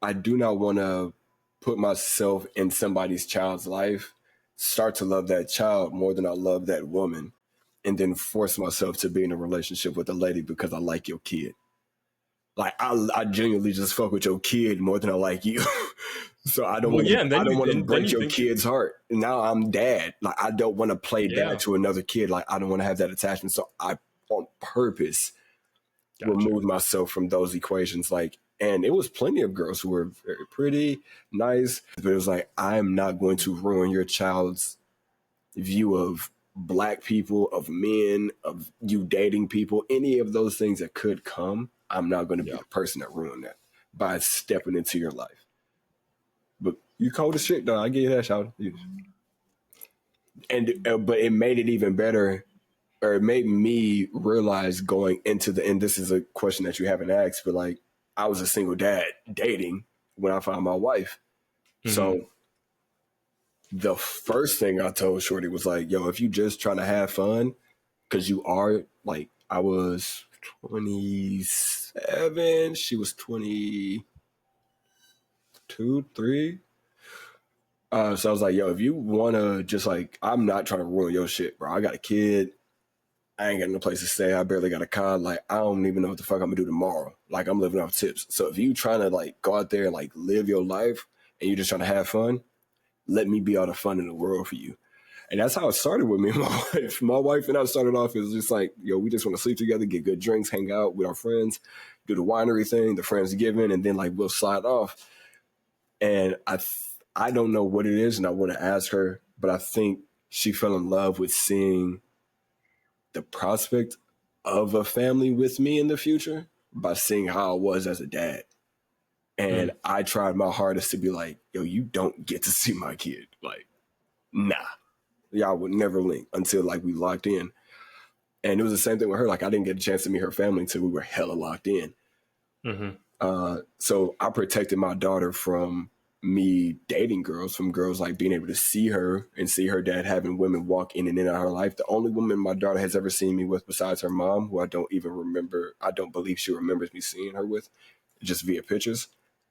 to put myself in somebody's child's life, start to love that child more than I love that woman, and then force myself to be in a relationship with a lady because I like your kid. Like I genuinely just fuck with your kid more than I like you. So Well, yeah, and I don't want to then break you your think, kid's heart. Now I'm dad. Like I don't want to play dad yeah, to another kid. Like I don't want to have that attachment. So I on purpose got you. removed myself from those equations. Like, and it was plenty of girls who were very pretty, nice, but it was like, I'm not going to ruin your child's view of black people, of men, of you dating people, any of those things that could come. I'm not going to be Yeah, the person that ruined that by stepping into your life. But you cold as shit, though. I give you that shout. And but it made it even better, or it made me realize going into the. And this is a question that you haven't asked, but like I was a single dad dating when I found my wife. mm-hmm. So the first thing I told Shorty was like, "Yo, if you just trying to have fun, because you are like I was 27, she was 22, 3." So I was like, yo, if you want to just like, I'm not trying to ruin your shit, bro. I got a kid. I ain't got no place to stay. I barely got a car. Like, I don't even know what the fuck I'm gonna do tomorrow. Like, I'm living off tips. So if you trying to like go out there and like live your life and you just trying to have fun, let me be all the fun in the world for you. And that's how it started with me and my wife. My wife and I started off as just like, yo, we just want to sleep together, get good drinks, hang out with our friends, do the winery thing, the Friendsgiving, and then like we'll slide off. And I don't know what it is, and I want to ask her, but I think she fell in love with seeing the prospect of a family with me in the future by seeing how I was as a dad. And Mm. I tried my hardest to be like, yo, you don't get to see my kid. Like, nah. Y'all would never link until like we locked in. And it was the same thing with her. Like I didn't get a chance to meet her family until we were hella locked in. Mm-hmm. So I protected my daughter from me dating girls, from girls like being able to see her and see her dad having women walk in and in her life. The only woman my daughter has ever seen me with besides her mom, who I don't even remember, I don't believe she remembers me seeing her with, just via pictures,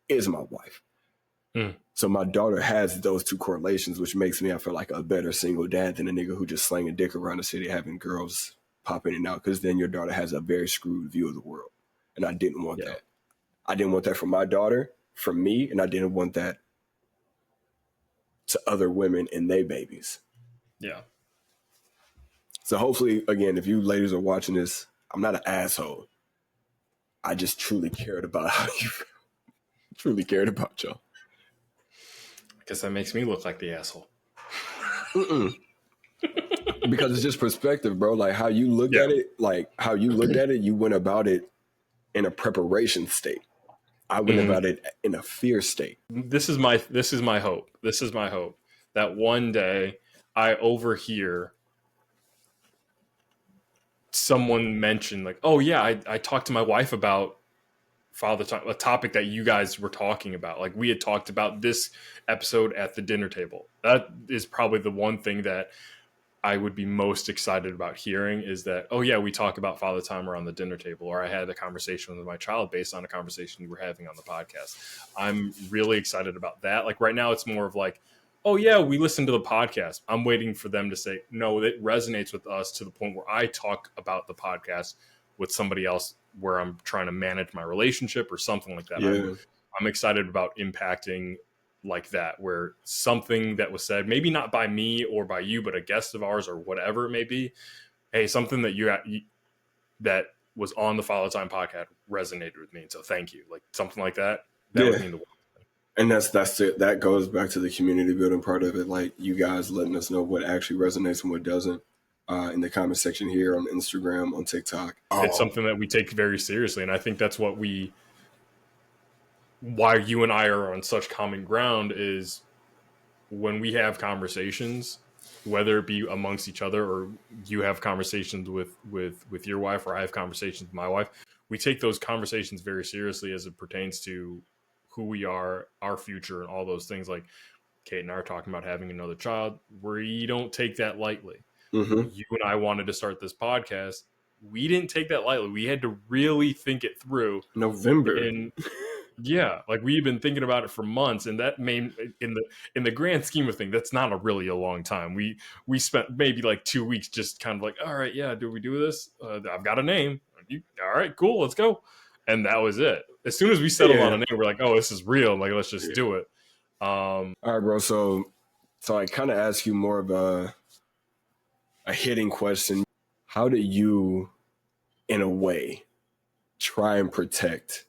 is my wife. Mm. So my daughter has those two correlations, which makes me, I feel like a better single dad than a nigga who just slang a dick around the city having girls pop in and out, because then your daughter has a very screwed view of the world. And I didn't want Yeah, that. I didn't want that for my daughter, for me, and I didn't want that to other women and their babies. yeah. So hopefully, again, if you ladies are watching this, I'm not an asshole. I just truly cared about how you truly cared about y'all. I guess that makes me look like the asshole. Mm-mm. Because it's just perspective, bro. Like how you looked Yeah. at it, you went about it in a preparation state. I went Mm-hmm. about it in a fear state. This is my hope. This is my hope that one day I overhear someone mention like, "Oh yeah, I talked to my wife about father time, a topic that you guys were talking about. Like we had talked about this episode at the dinner table." That is probably the one thing that I would be most excited about hearing is that, oh yeah, we talk about father time around the dinner table, or I had a conversation with my child based on a conversation you were having on the podcast. I'm really excited about that. Like right now, it's more of like, oh yeah, we listened to the podcast. I'm waiting for them to say, no, it resonates with us to the point where I talk about the podcast with somebody else where I'm trying to manage my relationship or something like that. I'm Yeah. I'm excited about impacting like that, where something that was said, maybe not by me or by you, but a guest of ours or whatever it may be, hey, something that you that was on the Follow Time podcast resonated with me, and so thank you. Like something like that, that would Yeah. mean the world. And that's it. That goes back to the community building part of it. Like you guys letting us know what actually resonates and what doesn't in the comment section here on Instagram, on TikTok. It's Oh, something that we take very seriously, and I think that's why you and I are on such common ground is when we have conversations, whether it be amongst each other or you have conversations with your wife or I have conversations with my wife, we take those conversations very seriously as it pertains to who we are, our future, and all those things. Like Kate and I are talking about having another child. We don't take that lightly. mm-hmm. You and I wanted to start this podcast. we didn't take that lightly. We had to really think it through. November. And yeah, like we've been thinking about it for months, and that main in the grand scheme of things, that's not a really a long time. We spent maybe like 2 weeks just kind of like, all right, yeah, do we do this? I've got a name. All right, cool, let's go. And that was it. As soon as we settled on a Yeah. name, we're like, oh, this is real. I'm like, let's just do it. All right, bro. So I kind of ask you more of a hitting question. How do you, in a way, try and protect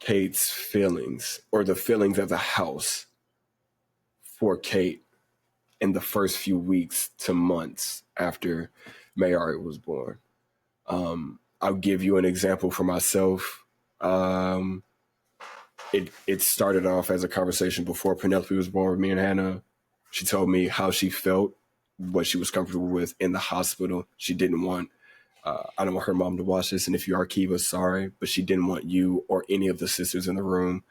Kate's feelings or the feelings of the house for Kate in the first few weeks to months after Mayari was born? I'll give you an example for myself. It started off as a conversation before Penelope was born with me and Hannah. She told me how she felt, what she was comfortable with in the hospital. She didn't want, I don't want her mom to watch this, and if you are Kiva, sorry, but she didn't want you or any of the sisters in the room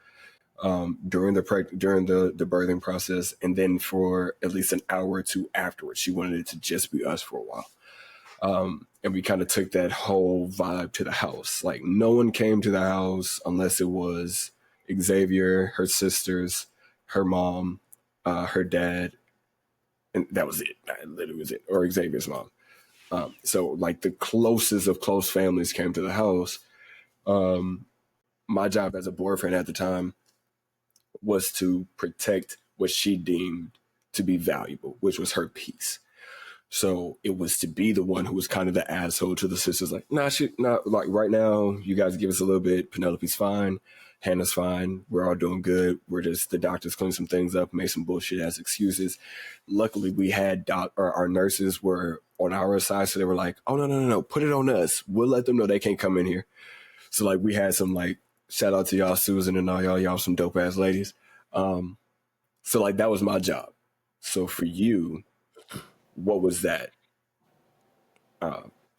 during the birthing process, and then for at least an hour or two afterwards. She wanted it to just be us for a while. And we kind of took that whole vibe to the house. Like, no one came to the house unless it was Xavier, her sisters, her mom, her dad, and that was it. That literally was it. Or Xavier's mom. So, like, the closest of close families came to the house. My job as a boyfriend at the time was to protect what she deemed to be valuable, which was her peace. So it was to be the one who was kind of the asshole to the sisters, like, nah, like right now, you guys give us a little bit. Penelope's fine. Hannah's fine. We're all doing good. We're just, the doctors cleaned some things up, made some bullshit as excuses. Luckily, we had our nurses were on our side. So they were like, oh, no. Put it on us. We'll let them know they can't come in here. So like we had some like, shout out to y'all, Susan and all y'all some dope ass ladies. So like that was my job. So for you, what was that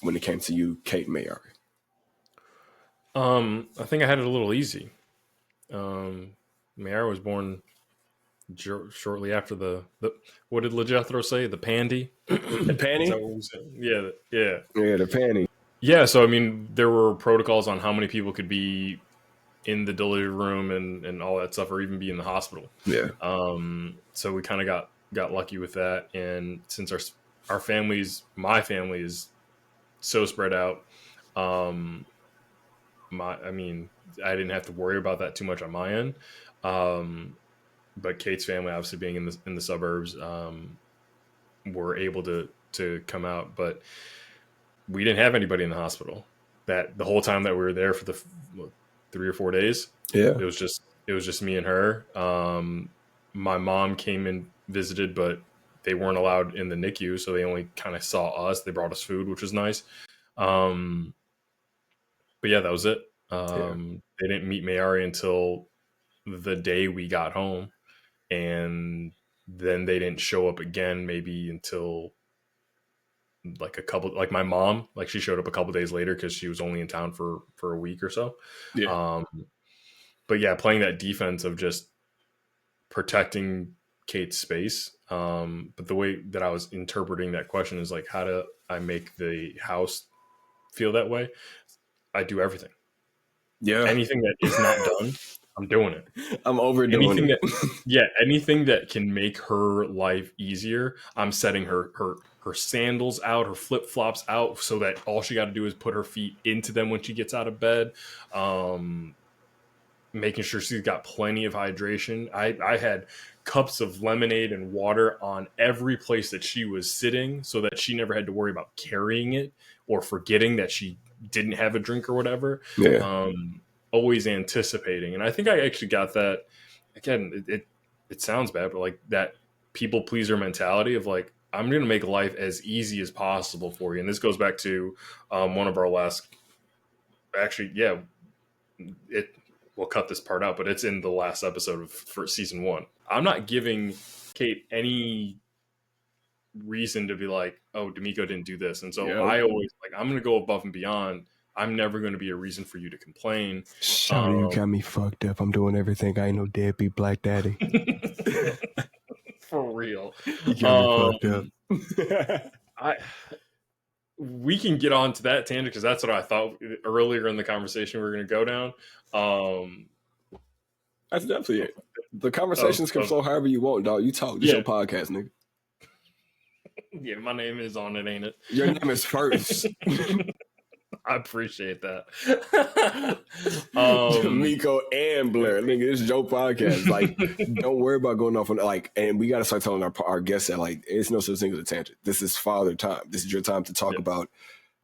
when it came to you, Kate Mayari? I think I had it a little easy. Mayari was born shortly after the what did LeJethro say? The pandy? The panty? Is that what we said? Yeah. Yeah, the panty. Yeah, so I mean, there were protocols on how many people could be in the delivery room and all that stuff, or even be in the hospital. Yeah. So we kind of got lucky with that, and since our families, my family is so spread out, I mean, I didn't have to worry about that too much on my end. But Kate's family, obviously being in the suburbs, were able to come out, but we didn't have anybody in the hospital that the whole time that we were there for the 3 or 4 days. Yeah. It was just me and her. My mom came and visited, but they weren't allowed in the NICU, so they only kind of saw us. They brought us food, which was nice. But yeah, that was it. They didn't meet Mayari until the day we got home, and then they didn't show up again maybe until like my mom, like she showed up a couple days later because she was only in town for a week or so. Yeah. But yeah, playing that defense of just protecting Kate's space. But the way that I was interpreting that question is like, how do I make the house feel that way? I do everything. Yeah. Anything that is not done, I'm doing it. I'm overdoing it. Anything that can make her life easier, I'm setting her sandals out, her flip flops out, so that all she got to do is put her feet into them when she gets out of bed. Making sure she's got plenty of hydration. I had cups of lemonade and water on every place that she was sitting, so that she never had to worry about carrying it or forgetting that she didn't have a drink or whatever. Yeah. Always anticipating. And I think I actually got that. Again, it sounds bad, but like that people pleaser mentality of like, I'm going to make life as easy as possible for you. And this goes back to one of our last, actually, yeah, we'll cut this part out, but it's in the last episode for season 1. I'm not giving Kate any reason to be like, oh, De'Meco didn't do this. And so I always like, I'm going to go above and beyond. I'm never going to be a reason for you to complain. Shawty, you got me fucked up. I'm doing everything. I ain't no deadbeat black daddy. For real. You got me fucked up. we can get on to that tangent because that's what I thought earlier in the conversation we were going to go down. That's definitely it. The conversations can flow however you want, dog. You talk. This your podcast, nigga. Yeah, my name is on it, ain't it? Your name is first. I appreciate that. De'Meco and Blair, nigga, this is your podcast. Like, don't worry about going off on like. And we got to start telling our guests that like, it's no such thing as a tangent. This is father time. This is your time to talk about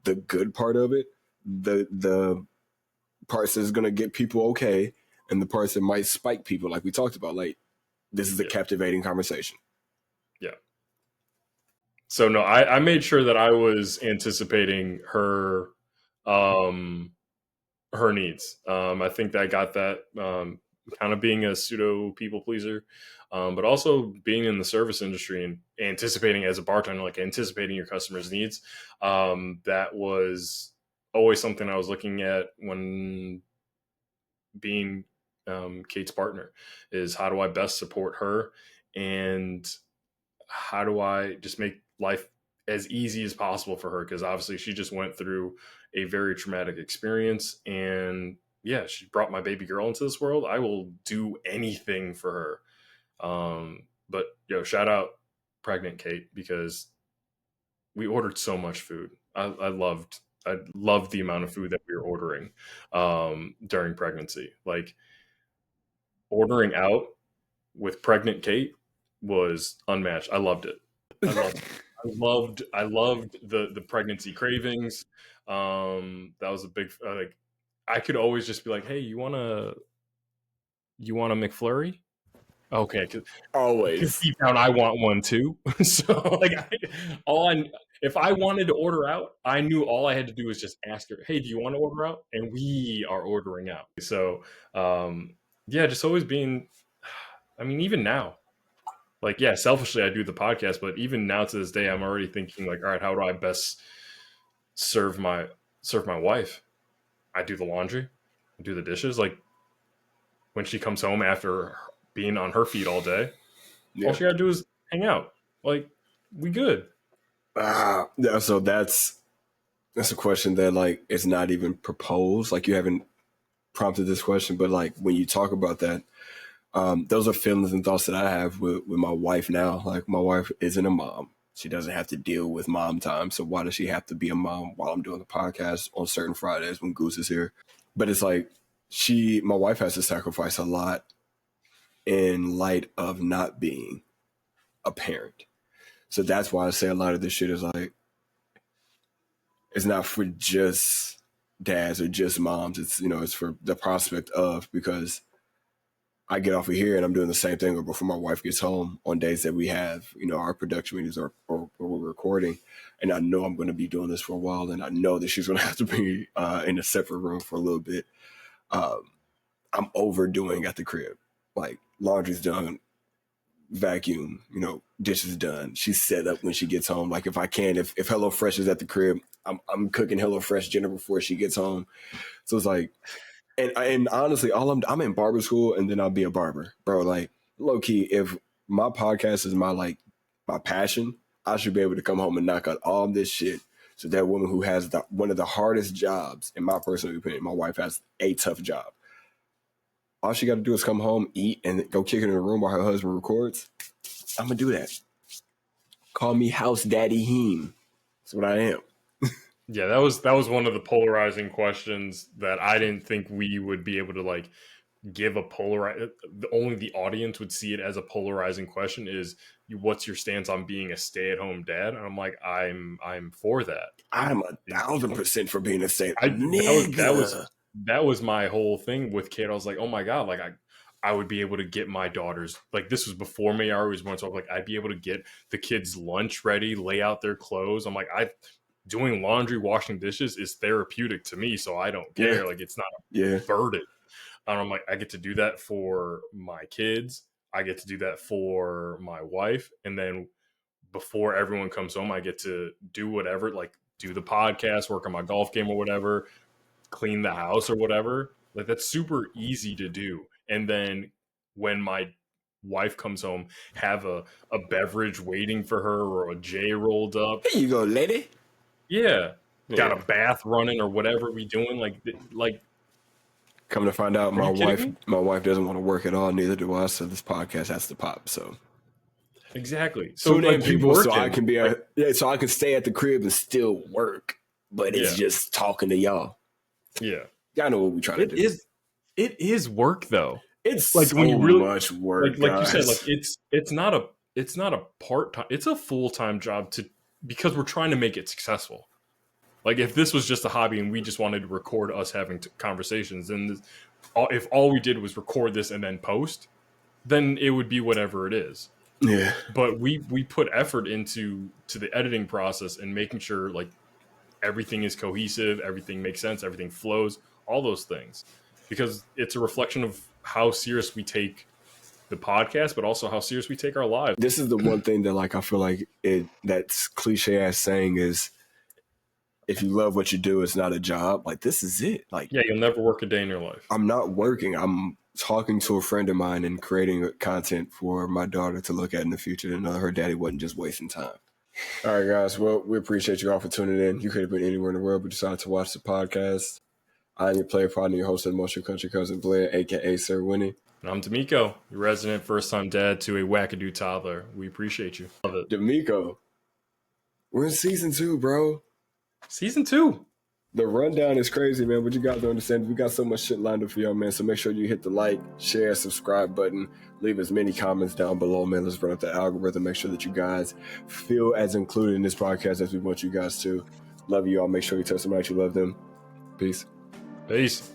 the good part of it, the parts that's gonna get people okay, and the parts that might spike people, like we talked about. Like, this is a captivating conversation. Yeah. So no, I made sure that I was anticipating her needs. I think that I got that kind of being a pseudo people pleaser, but also being in the service industry and anticipating as a bartender, like anticipating your customers' needs. That was always something I was looking at when being Kate's partner, is how do I best support her, and how do I just make life as easy as possible for her? Because obviously she just went through a very traumatic experience, and yeah, she brought my baby girl into this world. I will do anything for her. But shout out pregnant Kate, because we ordered so much food. I loved the amount of food that we were ordering during pregnancy. Like, ordering out with pregnant Kate was unmatched. I loved it. I loved the pregnancy cravings. That was a big like. I could always just be like, "Hey, you want a McFlurry?" Okay, Always. deep down, I want one too. So like, if I wanted to order out, I knew all I had to do was just ask her, "Hey, do you want to order out?" And we are ordering out. So yeah, just always being. I mean, even now, like, yeah, selfishly I do the podcast, but even now to this day, I'm already thinking like, all right, how do I best serve my wife? I do the laundry, I do the dishes. Like, when she comes home after being on her feet all day, all she gotta do is hang out. Like, we good. Yeah, so that's a question that like is not even proposed. Like, you haven't prompted this question, but like when you talk about that, those are feelings and thoughts that I have with my wife now. Like, my wife isn't a mom. She doesn't have to deal with mom time. So why does she have to be a mom while I'm doing the podcast on certain Fridays when Goose is here? But it's like my wife has to sacrifice a lot in light of not being a parent. So that's why I say a lot of this shit is like, it's not for just dads or just moms. It's, it's for the prospect of, because I get off of here and I'm doing the same thing, or before my wife gets home on days that we have, our production meetings or we're recording, and I know I'm going to be doing this for a while, and I know that she's going to have to be in a separate room for a little bit. I'm overdoing at the crib. Like, laundry's done, vacuum, dishes done. She's set up when she gets home. Like, if I can, if HelloFresh is at the crib, I'm cooking HelloFresh dinner before she gets home. So it's like, and honestly, I'm in barber school, and then I'll be a barber, bro. Like, low key, if my podcast is my passion, I should be able to come home and knock out all this shit. So that woman who has one of the hardest jobs, in my personal opinion, my wife has a tough job. All she got to do is come home, eat, and go kick it in the room while her husband records. I'm gonna do that. Call me House Daddy Heem. That's what I am. Yeah, that was one of the polarizing questions that I didn't think we would be able to like give a only the audience would see it as a polarizing question. Is what's your stance on being a stay-at-home dad? And I'm like, I'm for that. I'm 1,000% for being a stay. That was my whole thing with Kate. I was like, oh my god, like I would be able to get my daughters, like, this was before Mayara was born, so like I'd be able to get the kids lunch ready, lay out their clothes. I'm like, doing laundry, washing dishes is therapeutic to me, so I don't care. Like, it's not a burden. And I'm like, I get to do that for my kids. I get to do that for my wife. And then before everyone comes home, I get to do whatever, like do the podcast, work on my golf game or whatever, clean the house or whatever. Like, that's super easy to do. And then when my wife comes home, have a beverage waiting for her or a J rolled up. Here you go, lady. Yeah. got a Yeah. bath running or whatever we doing. Like, Come to find out, are you kidding me? my wife doesn't want to work at all. Neither do I. So this podcast has to pop. So Exactly. So tune in, like you people, so I working, can be like, so I can stay at the crib and still work. But it's yeah, just talking to y'all. yeah. Y'all know what we trying to It do. is it is work though. It's Like when so you really much work, like you said, like guys. it's not a part time. It's a full time job because we're trying to make it successful. Like if this was just a hobby and we just wanted to record us having conversations, then if all we did was record this and then post, then it would be whatever it is. Yeah. But we put effort into the editing process and making sure like everything is cohesive, everything makes sense, everything flows, all those things, because it's a reflection of how serious we take the podcast, but also how serious we take our lives. This is the one thing that like I feel like that's cliche ass saying is, if you love what you do, it's not a job. Like this is it. Like Yeah, you'll never work a day in your life. I'm not working. I'm talking to a friend of mine and creating content for my daughter to look at in the future to know her daddy wasn't just wasting time. All right, guys. Well, we appreciate you all for tuning in. You could have been anywhere in the world, but decided to watch the podcast. I'm your player partner, your host of the Motion Country Cousin Blair, aka Sir Winnie. And I'm De'Meco, your resident first-time dad to a wackadoo toddler. We appreciate you. Love it. De'Meco, we're in season 2, bro. Season 2. The rundown is crazy, man, but you guys don't understand. We got so much shit lined up for y'all, man. So make sure you hit the like, share, subscribe button. Leave as many comments down below, man. Let's run up the algorithm. Make sure that you guys feel as included in this podcast as we want you guys to. Love you all. Make sure you tell somebody you love them. Peace. Peace.